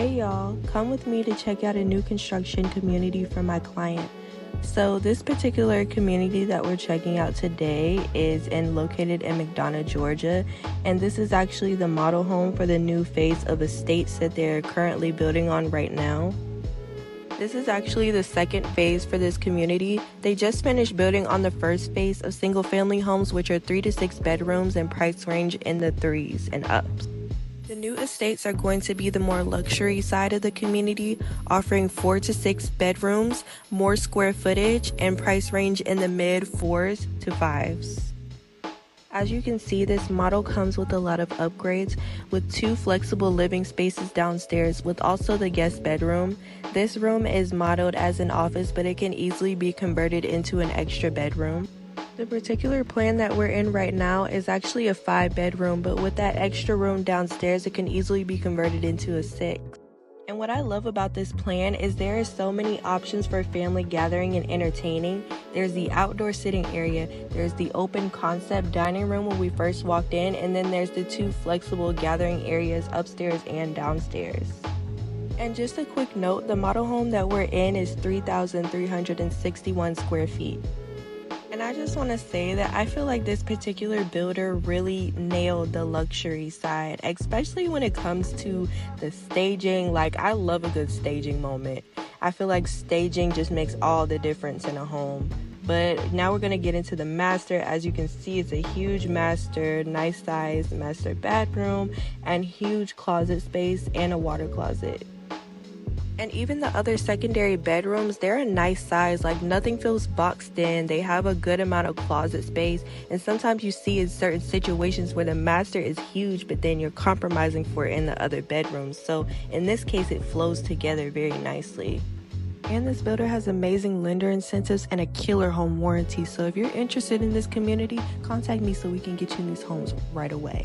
Hey y'all, come with me to check out a new construction community for my client. So this particular community that we're checking out today is located in McDonough, Georgia, and this is actually the model home for the new phase of estates that they're currently building on right now. This is actually the second phase for this community. They just finished building on the first phase of single family homes, which are 3 to 6 bedrooms and price range in the 3s and ups. The new estates are going to be the more luxury side of the community, offering 4 to 6 bedrooms, more square footage, and price range in the mid 4s to 5s. As you can see, this model comes with a lot of upgrades, with 2 flexible living spaces downstairs with also the guest bedroom. This room is modeled as an office, but it can easily be converted into an extra bedroom. The particular plan that we're in right now is actually a 5-bedroom, but with that extra room downstairs, it can easily be converted into a 6. And what I love about this plan is there are so many options for family gathering and entertaining. There's the outdoor sitting area, there's the open concept dining room when we first walked in, and then there's the 2 flexible gathering areas upstairs and downstairs. And just a quick note, the model home that we're in is 3,361 square feet. And I just want to say that I feel like this particular builder really nailed the luxury side, especially when it comes to the staging. Like, I love a good staging moment. I feel like staging just makes all the difference in a home. But now we're going to get into the master. As you can see, it's a huge master, nice size master bedroom, and huge closet space and a water closet. And even the other secondary bedrooms, they're a nice size, like nothing feels boxed in. They have a good amount of closet space. And sometimes you see in certain situations where the master is huge, but then you're compromising for it in the other bedrooms. So in this case, it flows together very nicely. And this builder has amazing lender incentives and a killer home warranty. So if you're interested in this community, contact me so we can get you in these homes right away.